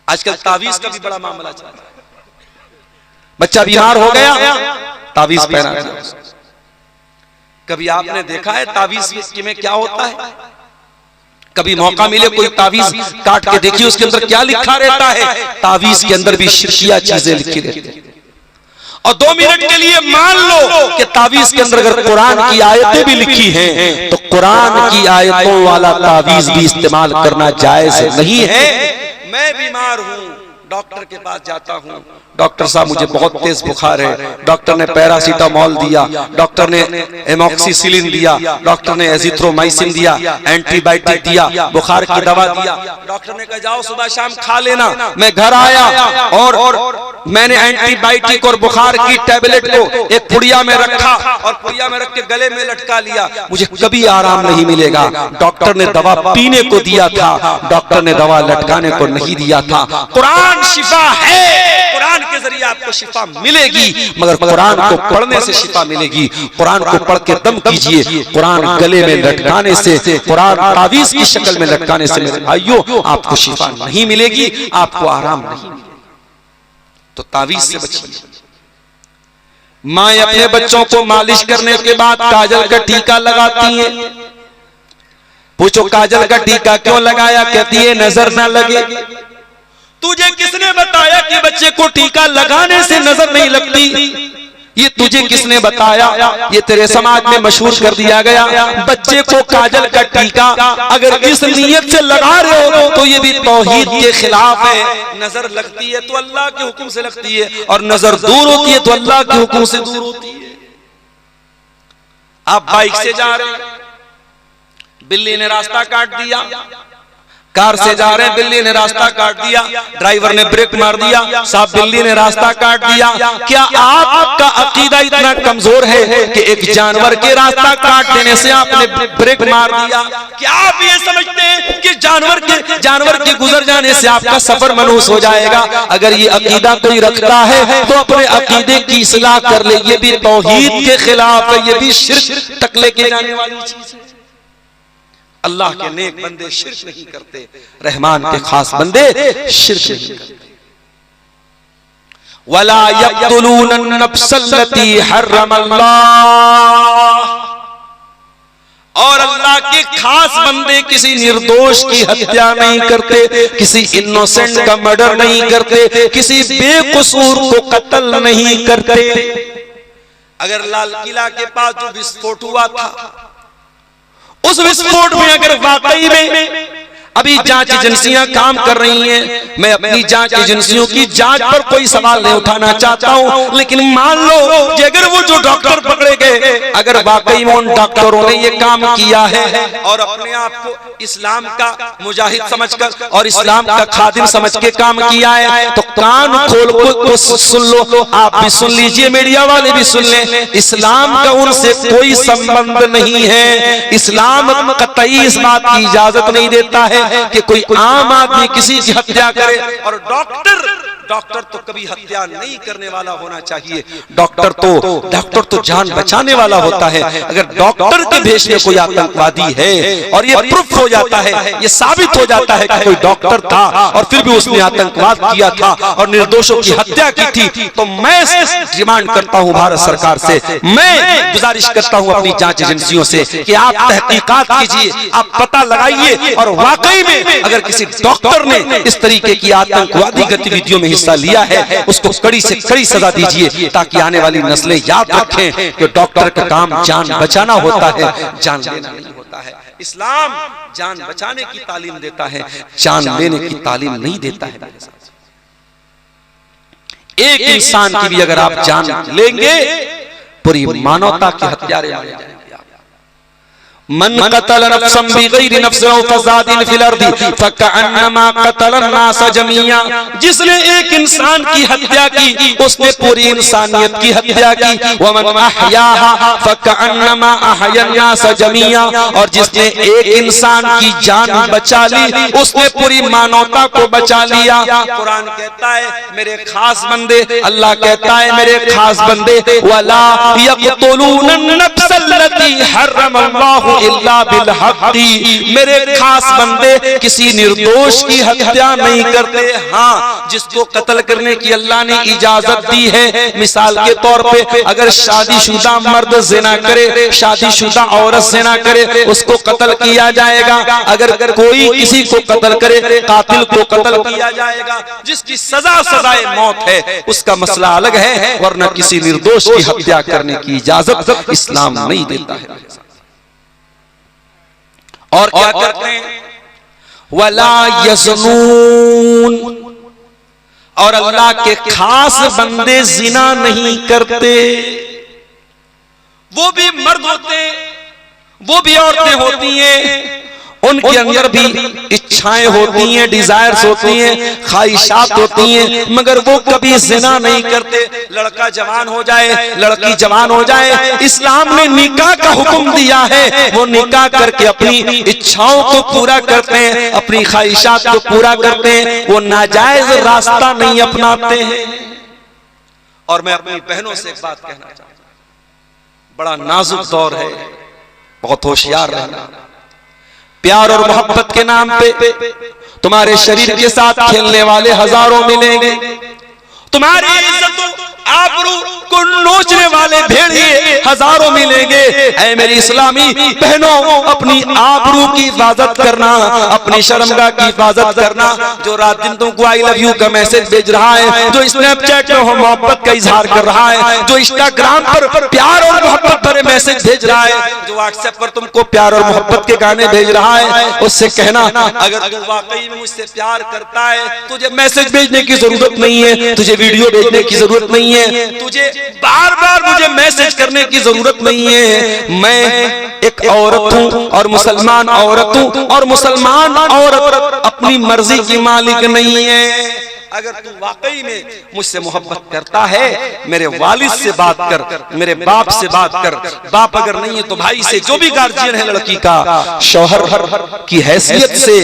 आजकल तावीज का भी बड़ा मामला चल रहा है। बच्चा बीमार हो गया, तावीज पहना दिया। कभी आपने देखा है तावीज में क्या होता है? कभी मौका मिले कोई तावीज काट के देखिए उसके अंदर क्या लिखा रहता है। तावीज के अंदर भी शिरकिया चीजें लिखी रहती है। और 2 मिनट के लिए मान लो कि तावीज के अंदर अगर कुरान की आयतें भी लिखी हैं तो कुरान की आयतों वाला तावीज भी इस्तेमाल करना जायज नहीं है। मैं बीमार हूं, डॉक्टर के पास जाता हूं, डॉक्टर साहब मुझे बहुत तेज बुखार है, डॉक्टर ने पैरासीटामोल दिया, डॉक्टर ने एमॉक्सिसिलिन दिया, डॉक्टर ने एजिथ्रोमाइसिन दिया, एंटीबायोटिक दिया, बुखार की दवा दिया। डॉक्टर ने कहा जाओ सुबह शाम खा लेना। मैं घर आया और मैंने एंटीबायोटिक और बुखार की टैबलेट को एक पुड़िया में रखा और पुड़िया में रख के गले में लटका लिया। मुझे कभी आराम नहीं मिलेगा। डॉक्टर ने दवा पीने को दिया था, डॉक्टर ने दवा लटकाने को नहीं दिया था। कुरान शिफा है, कुरान के जरिए आपको शिफा मिलेगी, मगर कुरान को पढ़ने से शिफा मिलेगी। कुरान को पढ़ के दम कीजिए। कुरान गले में लटकाने से, कुरान तावीज की शक्ल में लटकाने से मेरे भाइयों आपको शिफा नहीं मिलेगी, आपको आराम नहीं मिलेगा। तो तावीज से बचिए। माँ अपने बच्चों को मालिश करने के बाद काजल का टीका लगाती है। पूछो काजल का टीका क्यों लगाया? कहती है नजर ना लगे। तुझे किसने बताया कि बच्चे को टीका लगाने से नजर नहीं लगती? ये तुझे किसने बताया? ये तेरे समाज में मशहूर कर दिया गया। बच्चे को काजल का टीका अगर इस नीयत से लगा रहे हो तो ये भी तौहीद के खिलाफ है। नजर लगती है तो अल्लाह के हुक्म से लगती है, और नजर दूर होती है तो अल्लाह के हुक्म से दूर होती है। आप बाइक से जा रहे हैं, बिल्ली ने रास्ता काट दिया। कार से जा रहे हैं, बिल्ली ने रास्ता काट दिया, ड्राइवर ने ब्रेक मार दिया, साहब बिल्ली ने रास्ता काट दिया। क्या आपका अकीदा इतना कमजोर है कि एक जानवर के रास्ता काट देने से आपने ब्रेक मार दिया? क्या आप ये समझते हैं कि जानवर के गुजर जाने से आपका सफर मनहूस हो जाएगा? अगर ये अकीदा कोई रखता है तो अपने अकीदे की इस्लाह कर ले। ये भी तौहीद के खिलाफ है, ये भी शिर्क तक लेके जाने वाली चीज है। अल्लाह के नेक बंदे शिर्क नहीं करते, रहमान के खास बंदे शिर्क नहीं करते। वला यक़्तुलून अन-नफ्सल्लती हर्रमल्लाह, और अल्लाह के खास बंदे किसी निर्दोष की हत्या नहीं करते, किसी इनोसेंट का मर्डर नहीं करते, किसी बेकसूर को कत्ल नहीं करते। अगर लाल किला के पास जो विस्फोट हुआ था, उस विस्फोट में अगर वाकई में अभी जांच एजेंसियां काम कर रही हैं, मैं अपनी जांच एजेंसियों की जांच पर कोई सवाल नहीं उठाना चाहता हूं, लेकिन मान लो कि अगर वो जो डॉक्टर पकड़े गए, अगर वाकई में उन डॉक्टरों ने ये काम किया है और अपने आप को इस्लाम का मुजाहिद समझकर और इस्लाम का खादिम समझ के काम किया है, तो कान खोल को सुन लो। आप भी सुन लीजिए, मीडिया वाले भी सुन लें। इस्लाम का उनसे कोई संबंध नहीं है। इस्लाम कतई इस बात की इजाजत नहीं देता है कि कोई आम आदमी किसी की हत्या करे। और डॉक्टर तो कभी हत्या नहीं करने वाला होना चाहिए। डॉक्टर तो जान बचाने वाला होता है। अगर डॉक्टर के भेष में कोई आतंकवादी है और ये प्रूफ हो जाता है, ये साबित हो जाता है कि कोई डॉक्टर था और फिर भी उसने आतंकवाद किया था और निर्दोषों की हत्या की थी, तो मैं डिमांड करता हूं भारत सरकार से, मैं गुजारिश करता हूं अपनी जांच एजेंसियों से कि आप तहकीकात कीजिए, आप पता लगाइए, और वाकई में अगर किसी डॉक्टर ने इस तरीके की आतंकवादी गतिविधियों में हिस्सा लिया है, उसको कड़ी से कड़ी सजा दीजिए, ताकि आने वाली नस्लें याद रखें कि डॉक्टर का काम जान बचाना होता है, जान लेना नहीं होता है। इस्लाम जान बचाने की तालीम देता है, जान लेने की तालीम नहीं देता है। एक इंसान की भी अगर आप जान लेंगे, पूरी मानवता के हत्यारे माने जाएंगे। मन कतल नफ्सन बिगैरि नफ्सिन औ फसादिन फिल अर्दि फकअन्नमा कतल अन्नास जमीआ, जिसने एक इंसान की हत्या की उसने पूरी इंसानियत की हत्या की। वमन अहयाहा फकअन्नमा अहया अन्नास जमीआ, और जिसने एक इंसान की जान बचा ली उसने पूरी मानवता को बचा लिया। कुरान कहता है मेरे खास बंदे, अल्लाह कहता है मेरे खास बंदे, वला यक़्तुलून अन-नफ्सल्लती हर्रमल्लाहु इल्ला बिल हक़्क़ी, मेरे खास बंदे किसी निर्दोष की हत्या नहीं करते। हाँ, जिसको कत्ल करने की अल्लाह ने इजाजत दी है, मिसाल के तौर पे अगर शादीशुदा मर्द ज़िना करे, शादीशुदा औरत ज़िना करे, उसको कत्ल किया जाएगा। अगर कोई किसी को कत्ल करे, कातिल को कत्ल किया जाएगा। जिसकी सजा सजाए मौत है उसका मसला अलग है, वरना किसी निर्दोष की हत्या करने की इजाजत इस्लाम नहीं देता है। और क्या करते हैं? वला यज़नून, और अल्लाह के खास बंदे जिना नहीं करते। वो भी मर्द होते, वो भी औरतें होती हैं, उनके अंदर भी इच्छाएं होती हैं, डिजायर्स होती हैं, ख्वाहिशात होती हैं, मगर वो कभी जिना नहीं करते। लड़का जवान हो जाए, लड़की जवान हो जाए, इस्लाम ने निकाह का हुक्म दिया है, वो निकाह करके अपनी इच्छाओं को पूरा करते हैं, अपनी ख्वाहिशात को पूरा करते हैं, वो नाजायज रास्ता नहीं अपनाते हैं। और मैं अपनी बहनों से एक बात कहना चाहता हूं, बड़ा नाजुक दौर है, बहुत होशियार रहना। प्यार और मोहब्बत के नाम पे तुम्हारे शरीर के साथ खेलने वाले हजारों मिलेंगे, तुम्हारी इज्जत आबरू को नोचने वाले भेड़िए हजारों मिलेंगे। ऐ मेरी इस्लामी बहनों, अपनी आबरू की हिफाजत करना, अपनी शर्मगाह की हिफाजत करना। जो रात दिन तुमको आई लव यू का मैसेज भेज रहा है, जो स्नैपचैट में मोहब्बत का इजहार कर रहा है, जो इंस्टाग्राम पर प्यार और मोहब्बत भरे मैसेज भेज रहा है, जो व्हाट्सएप पर तुमको प्यार और मोहब्बत के गाने भेज रहा है, उससे कहना अगर तू वाकई में मुझसे प्यार करता है, तुझे मैसेज भेजने की जरूरत नहीं है, तुझे वीडियो भेजने की जरूरत नहीं है, तुझे बार बार मुझे मैसेज करने की जरूरत नहीं है। मैं एक औरत हूं और मुसलमान औरत हूं, और मुसलमान औरत अपनी मर्जी की मालिक नहीं है। अगर तू वाकई में मुझसे मोहब्बत करता है, मेरे वालिद से बात कर, मेरे बाप से बात कर, बाप अगर नहीं है तो भाई से, जो भी गार्जियन है लड़की का, शौहर की हैसियत से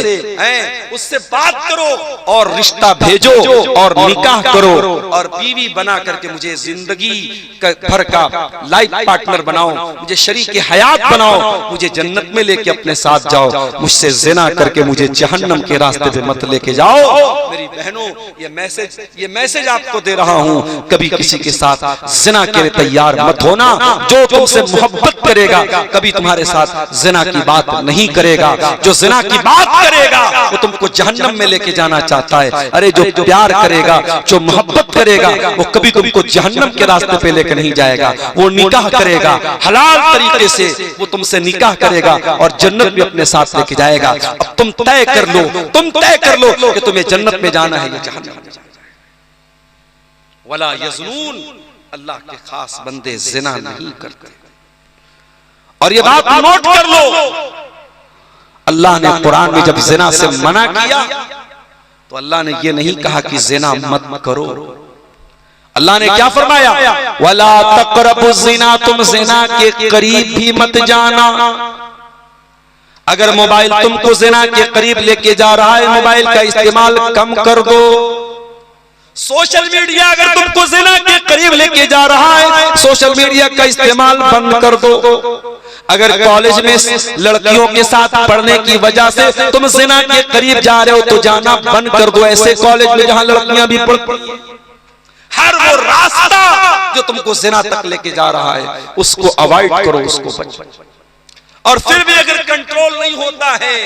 उससे बात करो और रिश्ता भेजो और निकाह करो, और बीवी बना करके मुझे जिंदगी भर का लाइफ पार्टनर बनाओ, मुझे शरीक हयात बनाओ, मुझे जन्नत में लेके अपने साथ जाओ, मुझसे जिना करके मुझे जहन्नम के रास्ते पे मत लेके जाओ। मेरी बहनों, ये मैसेज आपको दे रहा हूं, कभी किसी के साथ जिना के लिए तैयार मत होना। जो तुमसे मोहब्बत करेगा कभी तुम्हारे साथ जिना की बात नहीं करेगा, जो जिना की बात करेगा वो तुमको जहन्नम में लेके जाना चाहता है। अरे जो प्यार करेगा, जो मोहब्बत करेगा, वो कभी तुमको जहन्नम के रास्ते पे लेके नहीं जाएगा, वो निकाह करेगा, हलाल तरीके से वो तुमसे निकाह करेगा और जन्नत भी अपने साथ लेके जाएगा। अब तुम तय कर लो, तुम तय कर लो कि तुम्हें जन्नत में जाना है या जहन्नम। वला यज़नून, अल्लाह के खास बंदे जिना नहीं करते। और ये बात नोट कर लो, अल्लाह ने कुरान में जब जिना से मना किया तो अल्लाह ने ये नहीं कहा कि जिना मत करो। अल्लाह ने क्या फरमाया? वला तक़रबु ज़िना, तुम जिना के करीब भी मत जाना। अगर मोबाइल तुमको जिना के करीब लेके जा रहा है, मोबाइल का इस्तेमाल कम कर दो। सोशल मीडिया अगर तुमको जिना के करीब लेके जा रहा है, सोशल मीडिया का इस्तेमाल बंद कर दो। अगर कॉलेज में लड़कियों के साथ पढ़ने की वजह से तुम जिना के करीब जा रहे हो तो जाना बंद कर दो। ऐसे कॉलेज में जहां लड़कियां भी पढ़ती हैं, हर वो रास्ता जो तुमको जिना तक लेके जा रहा है उसको अवॉइड करो, उसको बचो। और फिर भी अगर कंट्रोल नहीं होता है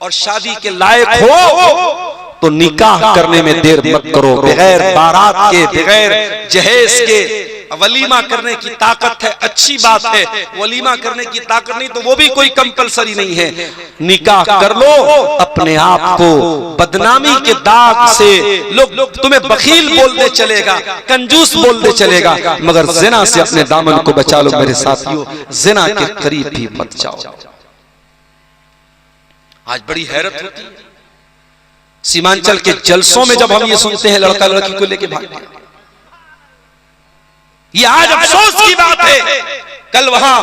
और शादी के लायक हो तो निकाह करने में देर मत करो। बगैर बारात के, बगैर जहेज के वलीमा करने की ताकत है, अच्छी बात है। वलीमा करने की ताकत नहीं तो वो भी कोई कंपलसरी नहीं है। निकाह कर लो, अपने आप को बदनामी के दाग से लोग तुम्हें बखील बोलते चलेगा, कंजूस बोलते चलेगा, मगर जिना से अपने दामन को बचा लो मेरे साथियों, जिना के करीब भी मत जाओ। आज बड़ी हैरत होती है सीमांचल के जलसों में जब हम ये सुनते हैं लड़का लड़की को लेके भाग गया। ये आज अफसोस की बात है कल वहां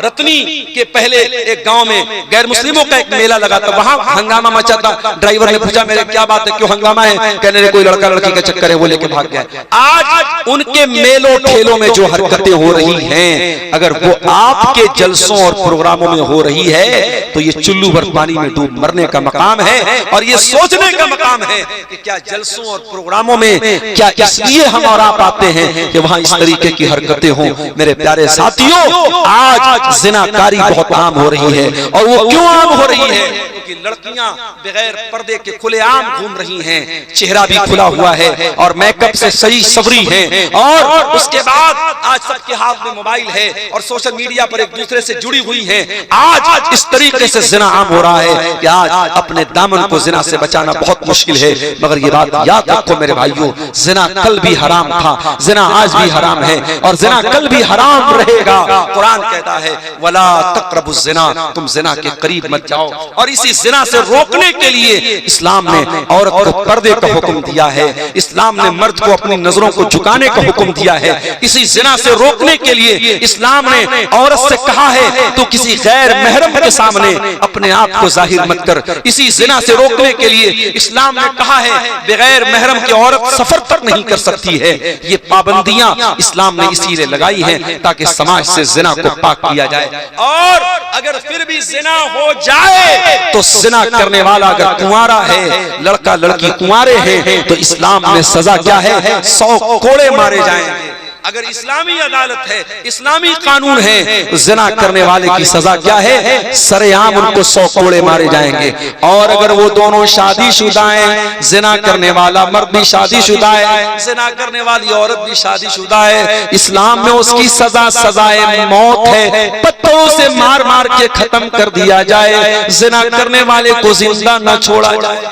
रतनी के पहले एक गांव में गैर मुस्लिमों का एक मेला लगा था, वहां हंगामा मचा था। ड्राइवर ने पूछा मेरे क्या बात है, क्यों हंगामा है? कहने लगे कोई लड़का लड़की का चक्कर है, वो लेके भाग गया। आज उनके मेलों ठेलों में जो हरकतें हो रही हैं, अगर वो आपके जलसों और प्रोग्रामों में हो रही है तो ये चुल्लू भर पानी में डूब मरने का मकाम है और ये सोचने का मकाम है कि क्या जलसों और प्रोग्रामों में क्या इसलिए हम और आप आते हैं कि वहां इस तरीके की हरकतें हों। मेरे प्यारे साथियों, आज जिनाकारी बहुत आम हो रही है। और वो क्यों आम हो रही है? क्योंकि लड़कियां बगैर पर्दे के खुलेआम घूम रही हैं, चेहरा भी खुला हुआ है और मेकअप से सही सवरी हैं, और उसके बाद आज सबके हाथ में मोबाइल है और सोशल मीडिया पर एक दूसरे से जुड़ी हुई हैं। आज इस तरीके से जिना आम हो रहा है कि आज अपने दामन को जिना से बचाना बहुत मुश्किल है। मगर ये बात याद रखो मेरे भाइयों, जिना कल भी हराम था, जिना आज भी हराम है और जिना कल भी हराम रहेगा। कुरान कहता है वला तक़रबुज़ ज़िना, तुम जिना के करीब मत जाओ। और इसी जिना से रोकने के लिए इस्लाम ने औरत को पर्दे का हुक्म दिया है, इस्लाम ने मर्द को अपनी नजरों को झुकाने का हुक्म दिया है। इसी जिना से रोकने के लिए इस्लाम ने औरत से कहा है तो किसी गैर महरम के सामने अपने आप को जाहिर मत कर। इसी जिना से रोकने के लिए इस्लाम ने कहा है बगैर महरम की औरत सफर तक नहीं कर सकती है। ये पाबंदियां इस्लाम ने इसीलिए लगाई हैं ताकि समाज से जिना को पाक किया जाए। और अगर फिर भी जिना हो जाए तो जिना करने वाला अगर कुंवारा है, लड़का लड़की कुंवारे हैं, तो इस्लाम में सजा क्या है? 100 कोड़े मारे जाएंगे। अगर इस्लामी अदालत है, इस्लामी कानून है, जिना करने वाले की सजा क्या है? सरेआम उनको 100 कोड़े मारे जाएंगे। और अगर वो दोनों शादीशुदा हैं, जिना करने वाला मर्द भी शादीशुदा है, जिना करने वाली औरत भी शादीशुदा है, इस्लाम में उसकी सजा सजाए मौत है। पत्थरों से मार मार के खत्म कर दिया जाए, जिना करने वाले को जिंदा न छोड़ा जाए।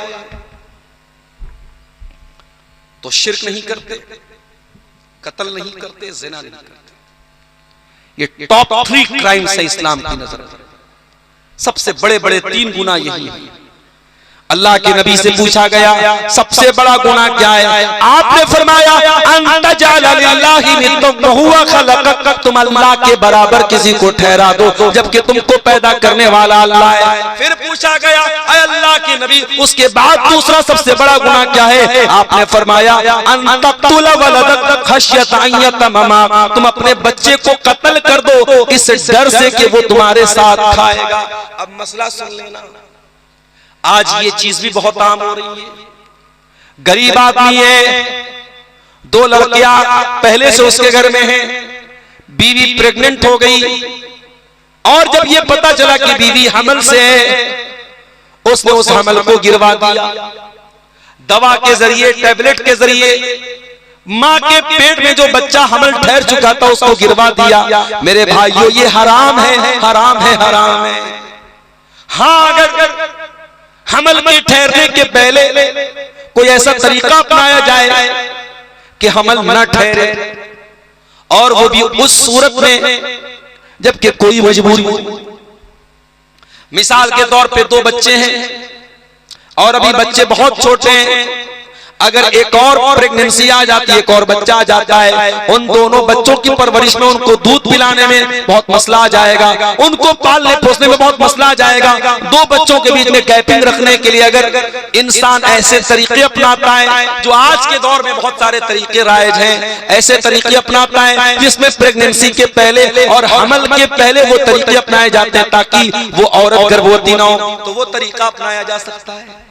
तो शिर्क नहीं करते, कत्ल नहीं करते, जिना नहीं करते। ये टॉप 3 क्राइम्स है इस्लाम की नजर में। सबसे बड़े बड़े 3 गुनाह यही है। अल्लाह के नबी से पूछा गया सबसे बड़ा गुनाह क्या है? आपने फरमाया अंत जाला लिल्लाहि निद्दन वहुवा खलक़क, तुम अल्लाह के बराबर किसी को ठहरा दो जबकि तुमको पैदा करने वाला अल्लाह है। फिर पूछा गया अल्लाह के नबी उसके बाद दूसरा सबसे बड़ा गुनाह क्या है? आपने फरमाया अन तक़तुल वलदक खश्यत अन यतममा, तुम अपने बच्चे को कत्ल कर दो इस डर से कि वो तुम्हारे साथ खाएगा। अब मसला सुन लेना, आज ये चीज भी बहुत आम हो रही है। गरीब आदमी है, 2 लड़कियां पहले से उसके घर में हैं, बीवी प्रेग्नेंट हो गई और जब ये पता चला कि बीवी हमल से है, उसने उस हमल को गिरवा दिया। दवा के जरिए, टैबलेट के जरिए मां के पेट में जो बच्चा हमल ठहर चुका था उसको गिरवा दिया। मेरे भाइयों, ये हराम है, हराम है, हराम है। हाँ, अगर हमल के ठहरने के पहले कोई ऐसा तरीका अपनाया जाए कि हमल न ठहरे, और वो भी उस सूरत में जबकि कोई मजबूरी हो। मिसाल के तौर पे 2 बच्चे हैं और अभी बच्चे बहुत छोटे हैं, अगर एक और प्रेगनेंसी आ जाती है, एक और बच्चा आ जाता है, उन दोनों बच्चों की परवरिश में, उनको दूध पिलाने में बहुत मसला आ जाएगा, उनको पालने पोसने में बहुत मसला आ जाएगा। 2 बच्चों के बीच में गैपिंग रखने के लिए अगर इंसान ऐसे तरीके अपनाता है, जो आज के दौर में बहुत सारे तरीके राइज हैं, ऐसे तरीके अपनाता है जिसमें प्रेगनेंसी के पहले और हमल के पहले वो तरीके अपनाए जाते हैं ताकि वो औरत गर्भवती ना हो, तो वो तरीका अपनाया जा सकता है।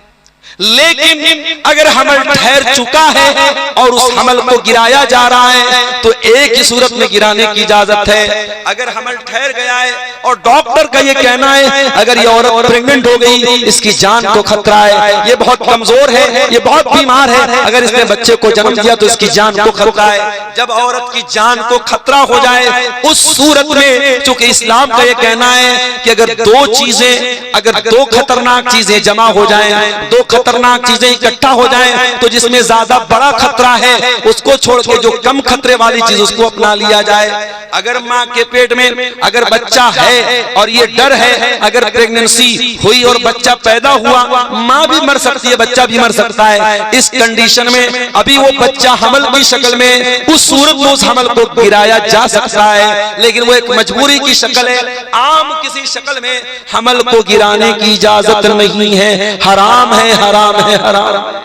लेकिन अगर हमल ठहर चुका है और उस हमल को गिराया जा रहा है तो एक ही सूरत में गिराने की इजाजत है। अगर हमल ठहर गया है और डॉक्टर का ये कहना है अगर ये औरत प्रेग्नेंट हो गई, इसकी जान को खतरा है, ये बहुत कमजोर है, ये बहुत बीमार है, अगर इसने बच्चे को जन्म दिया तो इसकी जान को खतरा है। जब औरत की जान को खतरा हो जाए उस सूरत में, चूंकि इस्लाम का ये कहना है कि अगर 2 चीजें, अगर 2 खतरनाक चीजें जमा हो जाएं, 2 खतरनाक चीजें इकट्ठा हो जाएं, तो जिसमें ज्यादा बड़ा खतरा है उसको छोड़ के जो कम खतरे वाली चीज उसको अपना लिया जाए। अगर माँ के पेट में अगर बच्चा है और ये डर है, अगर प्रेगनेंसी हुई और बच्चा पैदा हुआ, माँ भी मर सकती है, बच्चा भी मर सकता है। इस कंडीशन में अभी वो बच्चा हमल की शक्ल में उस सूरत में उस हमल को गिराया जा सकता है, लेकिन वो एक मजबूरी की शक्ल है। आम किसी शक्ल में हमल को गिराने की इजाजत नहीं है, हराम है, हराम है, हराम।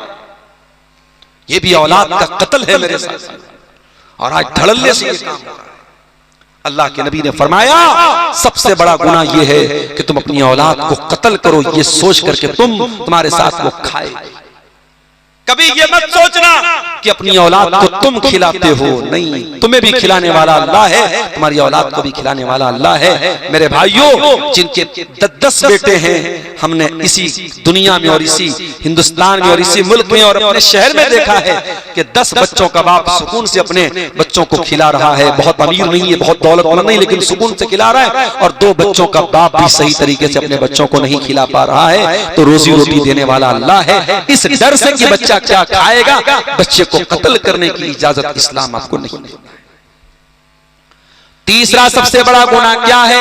ये भी औलाद का कत्ल है मेरे साथ, और आज धड़ल्ले से ये काम हो रहा है। अल्लाह के नबी ने फरमाया सबसे बड़ा गुनाह ये है कि तुम अपनी औलाद को कत्ल करो, ये सोच करके तुम्हारे साथ वो खाए। कभी ये मत सोचना कि अपनी औलाद को तुम खिलाते हो, नहीं, तुम्हें भी खिलाने वाला अल्लाह है, तुम्हारी औलाद को भी खिलाने वाला अल्लाह है। मेरे भाइयों, जिनके 10 बेटे हैं, हमने इसी दुनिया में और इसी हिंदुस्तान में और इसी मुल्क में और अपने शहर में देखा है कि 10 बच्चों का बाप सुकून से अपने बच्चों को खिला रहा है। बहुत अमीर नहीं है, बहुत दौलतमंद नहीं, लेकिन सुकून से खिला रहा है। और 2 बच्चों का बाप भी सही तरीके से अपने बच्चों को नहीं खिला पा रहा है, तो रोजी रोटी देने वाला अल्लाह है। इस डर से कि बच्चा क्या खाएगा, बच्चे को कत्ल करने की इजाजत इस्लाम आपको नहीं देता। तीसरा सबसे बड़ा गुनाह क्या है?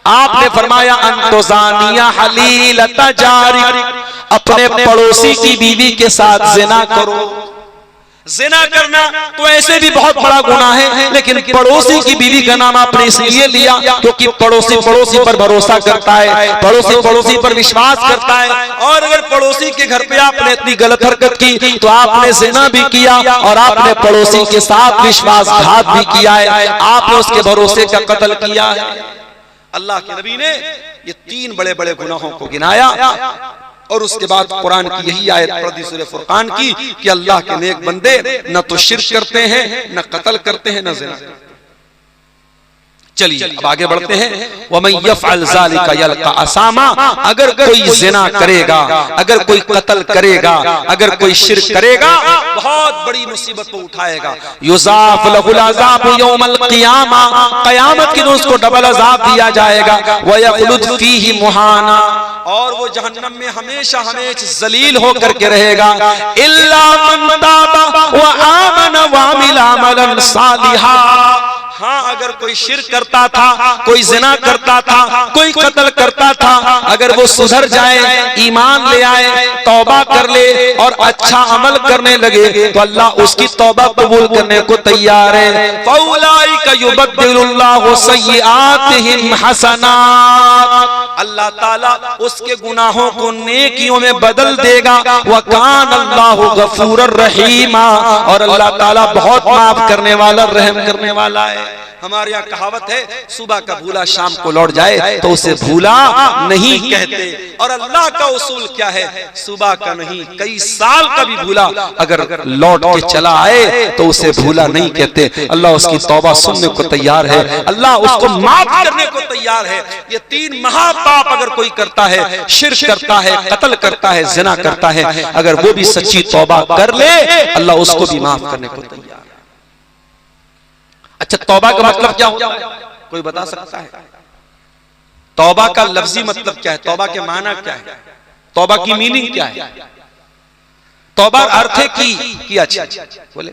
आपने फरमाया अंतोजानिया हलीलता जारी, अपने पड़ोसी की बीवी के साथ जिना करो। जिना करना तो ऐसे भी बहुत बड़ा गुनाह है, लेकिन पड़ोसी की बीवी का नाम आपने इसलिए लिया क्योंकि पड़ोसी पड़ोसी पर भरोसा करता है, पड़ोसी पड़ोसी पर विश्वास करता है। और अगर पड़ोसी के घर पे आपने इतनी गलत हरकत की तो आपने जिना भी किया और आपने पड़ोसी के साथ विश्वासघात भी किया है, आपने उसके भरोसे का कत्ल किया है। अल्लाह के नबी ने ये 3 बड़े बड़े गुनाहों को गिनाया और उसके बाद कुरान की यही आयत पढ़ी सूरह फुरकान की कि अल्लाह के नेक बंदे न तो शिर्क करते हैं, न कत्ल करते हैं, न ज़िना। चलिए अब आगे बढ़ते हैं। वमन यफ़अल ज़ालिका यल्क़ा असामा, अगर कोई ज़िना करेगा, अगर कोई कत्ल करेगा, अगर कोई शिर्क करेगा, बहुत बड़ी मुसीबत को उठाएगा। युज़ाफ़ लहुल अज़ाबु यौमल क़ियामा, क़यामत के दिन उसको डबल अज़ाब दिया जाएगा। व यख़लुद फ़ीही मुहाना, और वो जहन्नम में हमेशा हमेशा जलील होकर के रहेगा। इल्ला मन ताबा व आमन व अमिला अमलन सालिहा, हाँ अगर कोई शिर्क करता था, कोई जिना करता था, कोई कत्ल करता था, अगर वो सुधर जाए, ईमान ले आए, तौबा कर ले और अच्छा अमल करने लगे तो अल्लाह उसकी तौबा कबूल करने को तैयार है। फौलाइका युबद्दिलुल्लाहु सय्यिआतिहिम हसनात, अल्लाह ताला उसके गुनाहों को नेकियों में बदल देगा। व कान अल्लाहु गफूरर रहीमा, और अल्लाह ताला बहुत माफ करने वाला, रहम करने वाला है। हमारे यहाँ कहावत है, सुबह का भूला शाम को लौट जाए तो उसे भूला नहीं कहते। और अल्लाह का उसूल क्या है? सुबह का नहीं, कई साल का भी भूला अगर लौट के चला आए तो उसे भूला नहीं कहते। अल्लाह उसकी तौबा सुनने को तैयार है, अल्लाह उसको माफ करने को तैयार है। ये 3 महापाप अगर कोई करता है, शिर्क करता है, कत्ल करता है, जिना करता है, अगर वो भी सच्ची तौबा कर ले, अल्लाह उसको भी माफ करने को तैयार है। अच्छा, तौबा का मतलब क्या होता है? कोई बता सकता है? तौबा का लफ्जी मतलब क्या है? तौबा के माना क्या है? तौबा की मीनिंग क्या है? तौबा अर्थ है की अच्छा बोले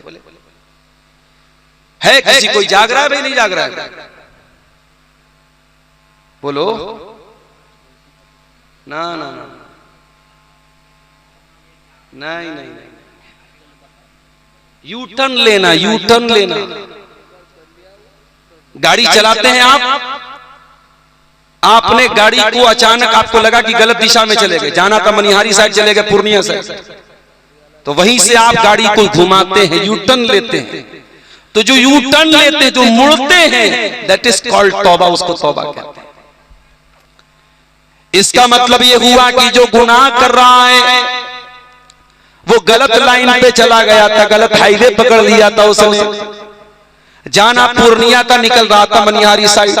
है किसी कोई जाग रहा है? भाई नहीं जाग रहा है, बोलो ना ना ना, नहीं नहीं, यू टर्न लेना, यू टर्न लेना। गाड़ी चलाते हैं आप, आपने गाड़ी को अचानक आपको लगा कि गलत दिशा में चले गए, जाना था मनिहारी साइड, चले गए पूर्णिया साइड, तो वहीं से आप गाड़ी को घुमाते हैं, यू टर्न लेते हैं। तो जो यू टर्न लेते हैं, जो मुड़ते हैं, दैट इज कॉल्ड तौबा, उसको तौबा कहते हैं। इसका मतलब ये हुआ कि जो गुनाह कर रहा है वो गलत लाइन पे चला गया था, गलत हाईवे पकड़ लिया था उसने, जाना पूर्णिया का निकल रहा था मनिहारी साइड,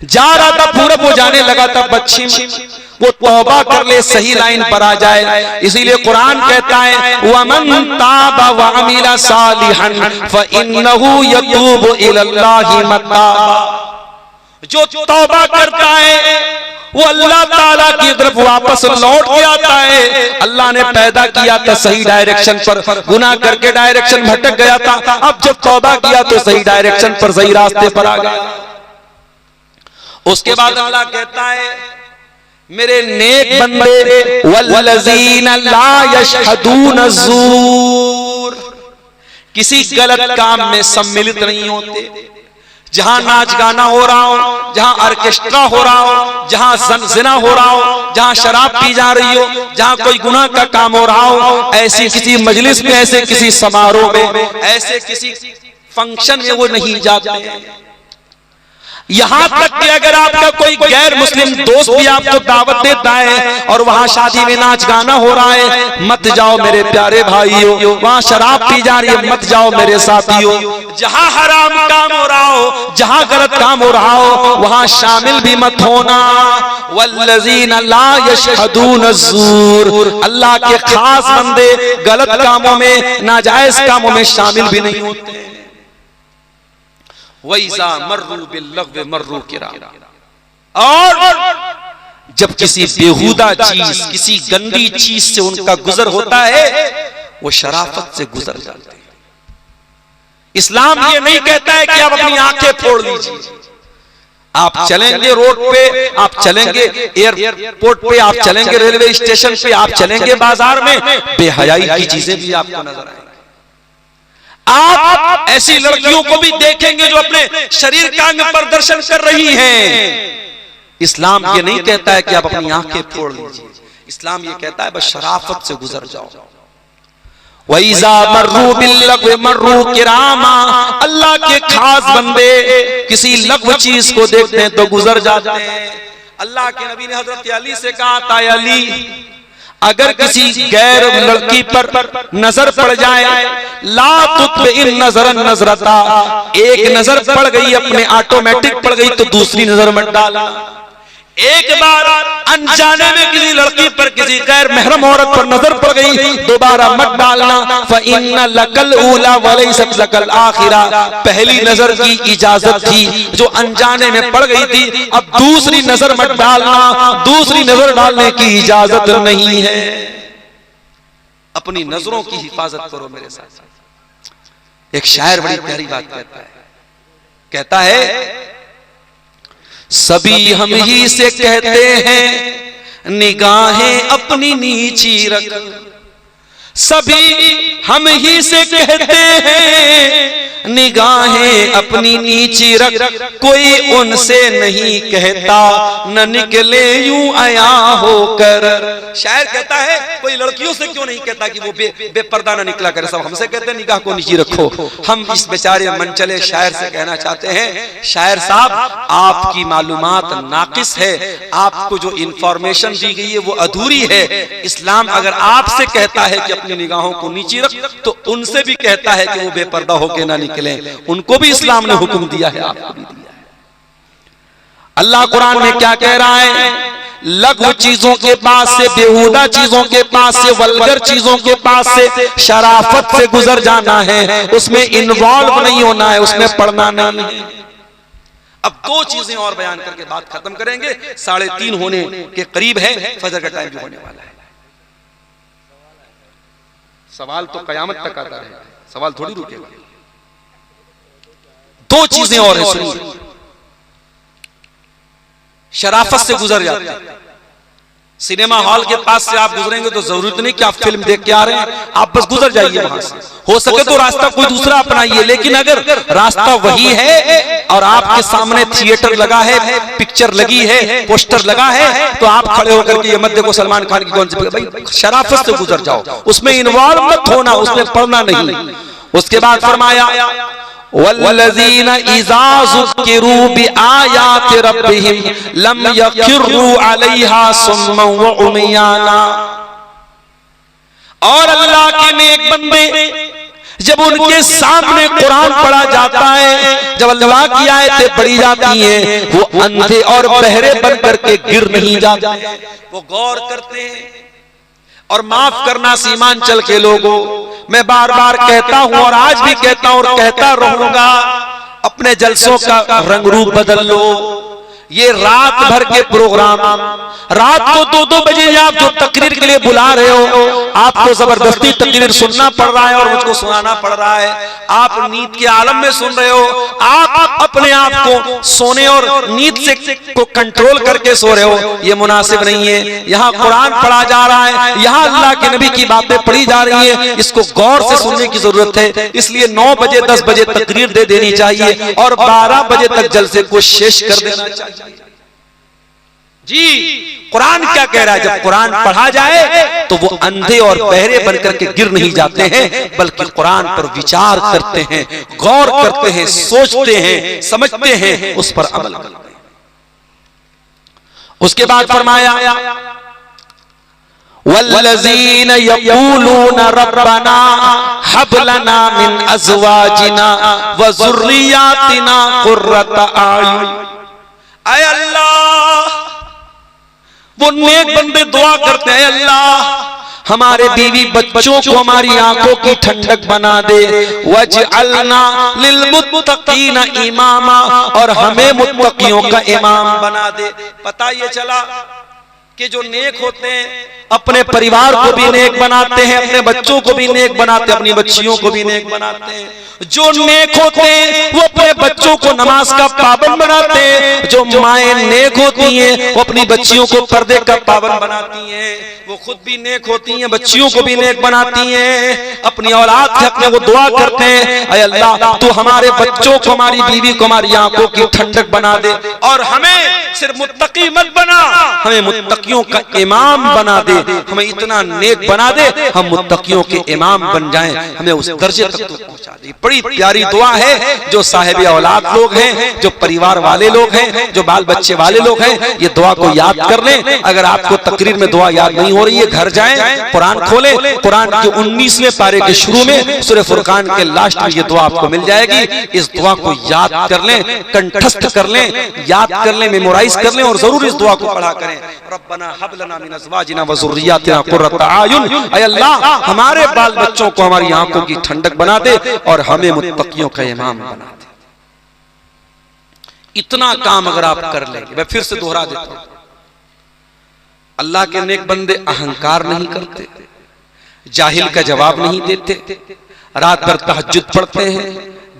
जा रहा था पूरब, वो जाने लगा था पश्चिम, वो तौबा कर ले, सही लाइन पर आ जाए। इसीलिए कुरान कहता है वमन ताबा व अमिला सालिहन फइन्नहु यतूबु इलल्लाहि मताबा, जो तौबा करता है वो अल्लाह ताला की तरफ वापस लौट के आता है। अल्लाह ने पैदा किया था सही डायरेक्शन पर, गुनाह करके डायरेक्शन भटक गया था, अब जब तौबा किया तो सही डायरेक्शन पर, सही रास्ते पर आ गया। उसके बाद अल्लाह कहता है मेरे नेक बंदे वल्लज़ीना ला यशहदून ज़ूर, किसी गलत काम में सम्मिलित नहीं होते। जहां नाच गाना हो रहा हो, जहां ऑर्केस्ट्रा हो रहा हो, जहां जिना हो रहा हो, जहां शराब पी जा रही हो, जहां कोई गुनाह का काम हो रहा हो, ऐसी किसी मजलिस में, ऐसे किसी समारोह में, ऐसे किसी फंक्शन में वो नहीं जाते। यहां तक कि अगर आपका कोई गैर मुस्लिम दोस्त भी आपको दावत देता है और वहां शादी में नाच गाना हो रहा है, मत जाओ मेरे प्यारे भाइयों, वहां शराब पी जा रही है, मत जाओ मेरे साथियों। जहां हराम काम हो रहा हो, जहां गलत काम हो रहा हो, वहां शामिल भी मत होना। वल्लज़ीना ला यशहदून ज़ूर, अल्लाह के खास बंदे गलत कामों में, नाजायज कामों में शामिल भी नहीं होते। वैज़ा मर्रू बिल्लग़्व मर्रू किराम, और जब किसी बेहुदा चीज, किसी गंदी चीज से उनका गुजर होता है, वो शराफत से गुजर जाते हैं। इस्लाम ये नहीं कहता है कि आप अपनी आंखें फोड़ लीजिए। आप चलेंगे रोड पे, आप चलेंगे एयरपोर्ट पे, आप चलेंगे रेलवे स्टेशन पे, आप चलेंगे बाजार में, बेहयाई की चीजें भी आपको नजर आएंगी। आप ऐसी लड़कियों को भी देखेंगे जो अपने शरीर का अंग प्रदर्शन कर रही हैं। इस्लाम ये नहीं कहता है कि आप अपनी आंखें फोड़ लीजिए। इस्लाम ये कहता है बस शराफत से गुजर जाओ। वैज़ा मर्रू बिल्लग़्व मर्रू किरामा, अल्लाह के खास बंदे किसी लग़्व चीज को देखते हैं तो गुजर जाते हैं। अल्लाह के नबी ने हजरत अली से कहा था, अली अगर किसी गैर लड़की पर नजर पड़ जाए, ला तुत्बिइन नज़रन नज़रता, एक नजर पड़ गई अपने ऑटोमेटिक पड़ गई तो दूसरी नजर मत डालना। एक बार अनजाने में किसी लड़की पर, किसी गैर महरम औरत पर नजर पड़ गई, दोबारा मत डालना। फ़इन्ना लकल ऊला वलैसत लकल आखिरा, पहली नजर की इजाजत थी जो अनजाने में पड़ गई थी, अब दूसरी नजर मत डालना, दूसरी नजर डालने की इजाजत नहीं है। अपनी नजरों की हिफाजत करो मेरे साथ। एक शायर बड़ी प्यारी बात कहता है सभी हम ही से कहते हैं निगाहें अपनी नीची रख, सभी हम ही से कहते हैं निगाहें अपनी नीची रख, कोई उनसे नहीं कहता न निकले यूं आया होकर। शायर कहता है कोई लड़कियों से क्यों नहीं कहता कि वो बेपर्दा न निकला करे, सब हमसे कहते हैं निगाह को नीची रखो। हम इस बेचारे मनचले शायर से कहना चाहते हैं, शायर साहब आपकी मालूमात नाकिस है, आपको जो इंफॉर्मेशन दी गई है वो अधूरी है। इस्लाम अगर आपसे कहता है कि अपनी निगाहों को नीची रख, तो उनसे भी कहता है कि वो बेपर्दा होकर ना निकले, उनको भी इस्लाम ने हुक्म दिया है, आपको भी दिया है। अल्लाह कुरान में क्या कह रहा है, लघु चीजों के पास से, बेहुदा चीजों के पास से, वल्गर चीजों के पास से, शराफत से गुजर जाना है, उसमें इन्वॉल्व नहीं होना है, उसमें पढ़ना नहीं है। अब दो चीजें और बयान करके बात खत्म करेंगे, 3:30 होने के करीब है, फजर का टाइम भी होने वाला है। सवाल तो कयामत तक आता रहेगा, सवाल थोड़ी रुकेगा। दो चीजें और है, सुनिए। शराफत से गुजर जाते हैं। सिनेमा हॉल के पास से आप गुजरेंगे तो जरूरत नहीं कि आप फिल्म देख के आ रहे हैं, आप बस गुजर जाइए वहां से। हो सके तो रास्ता कोई दूसरा अपनाइए, लेकिन अगर रास्ता वही है और आपके सामने थिएटर लगा है, पिक्चर लगी है, पोस्टर लगा है, तो आप खड़े होकर के ये मत देखो सलमान खान की कौन सी, भाई शराफत से गुजर जाओ, उसमें इन्वॉल्व मत होना, उसमें पढ़ना नहीं। उसके बाद फरमाया वल्लज़ीना इज़ा ज़ुक्किरू बिआयाति रब्बिहिम लम यखिर्रू अलैहा सुम्मन व उमयाना, और अल्लाह के नेक बंदे जब उनके सामने कुरान पढ़ा जाता है, जब अल्लाह की आयतें पढ़ी जाती हैं, वो अंधे और बहरे बन करके गिर नहीं जाते, वो गौर करते हैं। और माफ करना सीमांचल के लोगों, मैं बार बार कहता हूं और आज भी कहता हूं और कहता रहूंगा, अपने जलसों का रंग रूप बदल लो, ये रात भर के प्रोग्राम, रात को 2-2 बजे आप जो तकरीर के लिए बुला रहे हो, आपको जबरदस्ती तकरीर सुनना पड़ रहा है और मुझको सुनाना पड़ रहा है, आप नींद के आलम में सुन रहे हो, आप अपने आप को सोने और नींद से को कंट्रोल करके सो रहे हो, ये मुनासिब नहीं है। यहाँ कुरान पढ़ा जा रहा है, यहाँ अल्लाह के नबी की बातें पढ़ी जा रही है, इसको गौर से सुनने की जरूरत है। इसलिए 9 बजे 10 बजे तकरीर दे देनी चाहिए और 12 बजे तक जलसे को शेष कर देना चाहिए। जी कुरान क्या कह रहा है, जब कुरान पढ़ा जाए तो वो अंधे और बहरे बनकर के गिर नहीं जाते हैं, बल्कि कुरान पर विचार करते हैं, गौर करते हैं, सोचते हैं, समझते हैं, उस पर अमल करते हैं। उसके बाद फरमाया वल्लज़ीन यक़ूलून रब्बना हब लना मिन अज़वाजिना व ज़ुर्रिय्यातिना क़ुर्रता अयुन। ऐ अल्लाह, वो नेक बंदे दुआ करते हैं, अल्लाह हमारे बीवी बच्चों को हमारी आंखों की ठंडक बना दे, वजअलना लिलमुत्तकीना इमामा, और हमें मुत्तकियों का इमाम बना दे। पता ये चला कि जो नेक होते हैं अपने परिवार को भी नेक बनाते हैं, अपने बच्चों को भी नेक बनाते हैं, अपनी बच्चियों को भी नेक बनाते हैं। जो नेक होते हैं वो अपने बच्चों को नमाज का पाबंद बनाते हैं, जो माएं नेक होती हैं वो अपनी बच्चियों को पर्दे का पाबंद बनाती हैं, वो खुद भी नेक होती हैं, बच्चियों को भी नेक बनाती हैं, अपनी औलाद से अपने वो दुआ करते हैं, ऐ अल्लाह तू हमारे बच्चों को, हमारी बीवी को, हमारी आंखों की ठंडक बना दे, और हमें सिर्फ मुत्तकी मत बना, हमें मुत्तकियों का इमाम बना दे, हमें इतना नेक बना दे हम मुत्तकियों के इमाम बन जाएं, हमें उस दर्जे तक तो पहुंचा दे। बड़ी प्यारी दुआ है। जो साहिब औलाद लोग हैं, जो परिवार वाले लोग हैं, जो बाल बच्चे वाले लोग हैं, ये दुआ को याद कर लें। अगर आपको तकरीर में दुआ याद नहीं हो रही है, घर जाएं, कुरान खोलें, कुरान के 19वें पारे के शुरू में सूरह फुरकान के लास्ट में ये दुआ आपको मिल जाएगी। इस दुआ को याद कर लें, कंठस्थ कर लें, याद कर लें, मेमोराइज कर लें और जरूर इस दुआ को पढ़ा करें। रब्बना हब लना मिन अज़वाजिना व ज़ुर्रिय्यातिना क़ुर्रता अयुन, ऐ अल्लाह हमारे बाल बच्चों को हमारी आंखों की ठंडक बना दे और हमें मुत्तकियों का इमाम बना दे। इतना काम अगर आप कर लेंगे, मैं फिर से दोहरा देता हूं, अल्लाह के नेक बंदे अहंकार नहीं करते, जाहिल का जवाब नहीं देते, रात भर तहज्जुद पढ़ते हैं,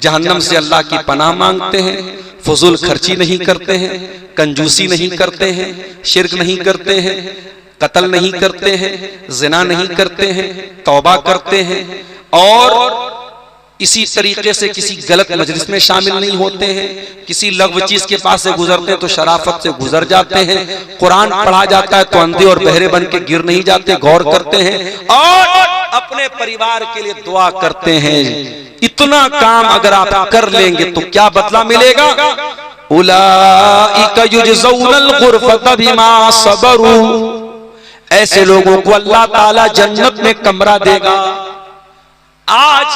जहन्नम से अल्लाह की पनाह मांगते हैं, फजूल खर्ची नहीं करते हैं, कंजूसी नहीं करते हैं, शिर्क नहीं करते हैं, कत्ल नहीं करते हैं, जिना नहीं करते हैं, तौबा करते हैं, और इसी तरीके से किसी गलत मजलिस में शामिल नहीं होते हैं, किसी लग़्व चीज के पास से गुजरते हैं तो शराफत से गुजर जाते हैं, कुरान पढ़ा जाता है तो अंधे और बहरे बन के गिर नहीं जाते, गौर करते हैं और अपने परिवार के लिए दुआ करते हैं। इतना काम अगर आप कर लेंगे तो क्या बदला मिलेगा? उलाइका युजज़ौनल गुरफता बिमा सबरू, ऐसे लोगों को अल्लाह ताला जन्नत में कमरा देगा। आज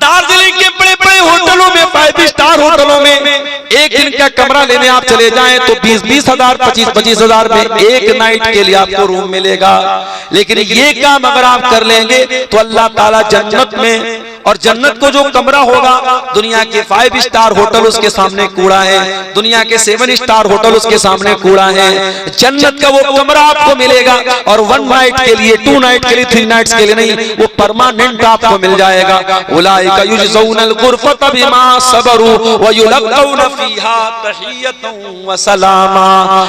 दार्जिलिंग के बड़े बड़े होटलों में, 5 स्टार होटलों में एक दिन का कमरा लेने आप चले जाएं तो 20-20 हजार, 25-25 हजार में एक नाइट के लिए आपको रूम मिलेगा। लेकिन ये काम अगर आप कर लेंगे तो अल्लाह ताला जन्नत में, और जन्नत को जो कमरा होगा, दुनिया के 5 स्टार होटल उसके सामने कूड़ा है, दुनिया के 7 स्टार होटल उसके सामने कूड़ा है, जन्नत का वो कमरा आपको मिलेगा और 1 नाइट के लिए, 2 नाइट के लिए, 3 नाइट्स के लिए नहीं, वो परमानेंट आपको मिल जाएगा। उलाइका युजज़ौनल गुरफता बिमा सबरू व युलक़ौना फीहा तहियतन व सलामा।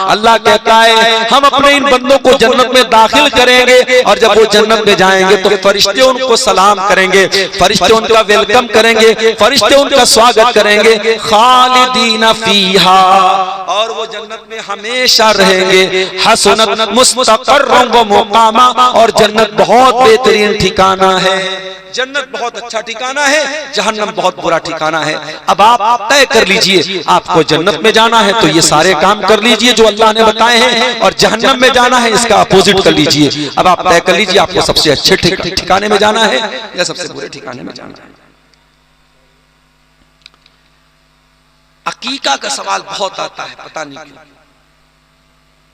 अल्लाह कहता है हम अपने इन बंदों को जन्नत में दाखिल करेंगे और जब वो जन्नत में जाएंगे तो फरिश्ते उनको सलाम करेंगे, फरिश्ते उनका वेलकम करेंगे, फरिश्ते उनका स्वागत करेंगे। खालिदीना फीहा, और वो जन्नत में हमेशा रहेंगे। हसनत मुस्तक़र्रन व मुक़ामा, और जन्नत बहुत बेहतरीन ठिकाना है, जन्नत बहुत अच्छा ठिकाना है, जहन्नम बहुत बुरा ठिकाना है। अब आप तय कर लीजिए, आपको जन्नत में जाना है तो ये सारे काम कर लीजिए जो अल्लाह ने बताए हैं, और जहन्नम में जाना है इसका अपोजिट कर लीजिए। अब आप तय कर लीजिए आपको सबसे अच्छे ठिकाने में जाना है या सबसे बुरे ठिकाने में जाना है। अकीका का सवाल बहुत आता है, पता नहीं क्यों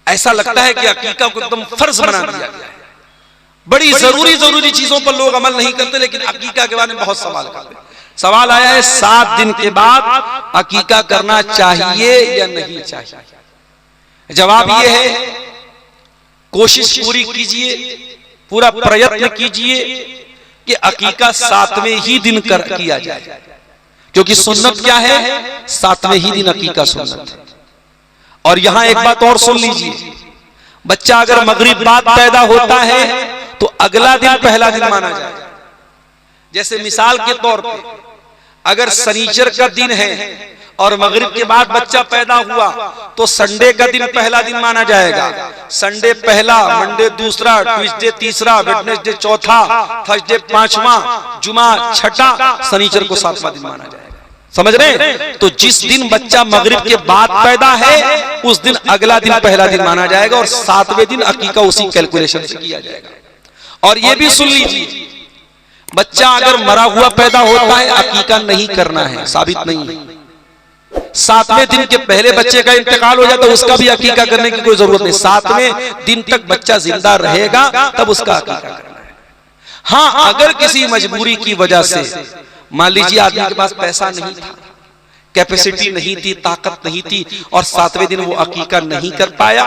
ऐसा लगता है कि अकीका को एकदम फर्ज बना दिया गया है। बड़ी जरूरी चीजों पर लोग अमल नहीं करते, लेकिन अकीका के बारे में बहुत सवाल करते हैं। सवाल आया है 7 दिन के बाद अकीका करना चाहिए या नहीं चाहिए? जवाब ये है, कोशिश पूरी कीजिए, पूरा प्रयत्न कीजिए कि अकीका 7वें ही दिन किया जाए, क्योंकि सुन्नत क्या है, 7वें ही दिन अकीका सुन्नत है। और यहां एक बात और सुन लीजिए, बच्चा अगर मगरिब बाद पैदा होता है तो अगला दिन पहला दिन माना जाए। जैसे मिसाल के तौर पे अगर शनिचर का दिन है और मगरिब के बाद बच्चा पैदा हुआ तो संडे का दिन पहला दिन माना जाएगा। संडे पहला, मंडे दूसरा, ट्यूसडे तीसरा, वेडनेसडे चौथा, थर्सडे पांचवा, जुमा छठा, शनिचर को 7वां दिन माना जाएगा। समझ रहे? तो जिस दिन बच्चा मगरिब के बाद पैदा है उस दिन अगला दिन पहला दिन माना जाएगा और 7वें दिन अकीका उसी कैलकुलेशन से किया जाएगा। और ये भी सुन लीजिए, बच्चा अगर मरा हुआ पैदा होता है अकीका नहीं करना है, साबित नहीं है। 7वें दिन के पहले बच्चे का इंतकाल हो जाता है उसका भी अकीका करने की कोई जरूरत नहीं। 7वें दिन तक बच्चा जिंदा रहेगा तब उसका अकीका करना है। हाँ, अगर किसी मजबूरी की वजह से, मान लीजिए आदमी के पास पैसा नहीं था, कैपेसिटी नहीं थी, ताकत नहीं थी और 7वें दिन वो अकीका नहीं कर पाया,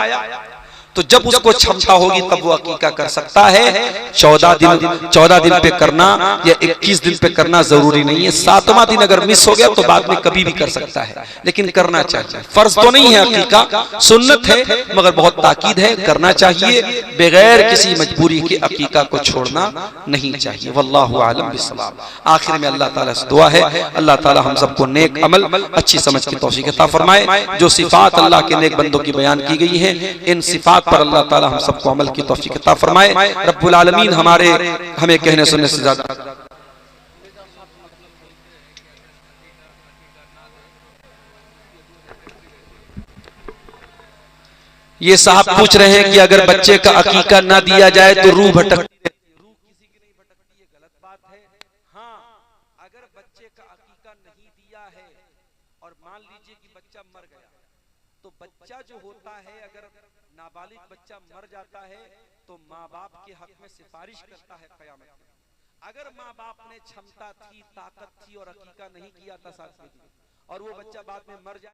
तो जब उसको क्षमता होगी तब वो अकीका कर सकता है। 14 दिन पे करना या 21 दिन पे करना जरूरी नहीं है। 7वां दिन अगर मिस हो गया तो बाद में कभी भी कर सकता है, लेकिन करना चाहिए। फर्ज तो नहीं है अकीका, सुन्नत है, मगर बहुत ताकीद है, करना चाहिए। बगैर किसी मजबूरी के अकीका को छोड़ना नहीं चाहिए। वल्लाहु आलम बिस्सवाब। आखिर में अल्लाह ताला से दुआ है, अल्लाह ताला हम सबको नेक अमल, अच्छी समझ की तौफीक अता फरमाए। जो सिफात अल्लाह के नेक बंदों की बयान की गई है, इन सिफात पर अल्लाह ताला हम सबको अमल की तौफीक अता फरमाए। रब्बुल आलमीन हमें कहने सुनने से ज्यादा ये साहब पूछ रहे हैं कि अगर बच्चे का अकीका ना दिया जाए तो रूह भटकती है। रूह किसी की नहीं भटकती, ये गलत बात है। हाँ, अगर बच्चे का अकीका नहीं दिया है और मान लीजिए कि बच्चा मर गया, तो बच्चा जो होता है, अगर नाबालिग बच्चा मर जाता है तो माँ बाप के हक में सिफारिश करता है क़यामत में। अगर माँ बाप ने क्षमता थी, ताकत थी और अकीका नहीं किया था 7वें दिन और वो बच्चा बाद में मर जाए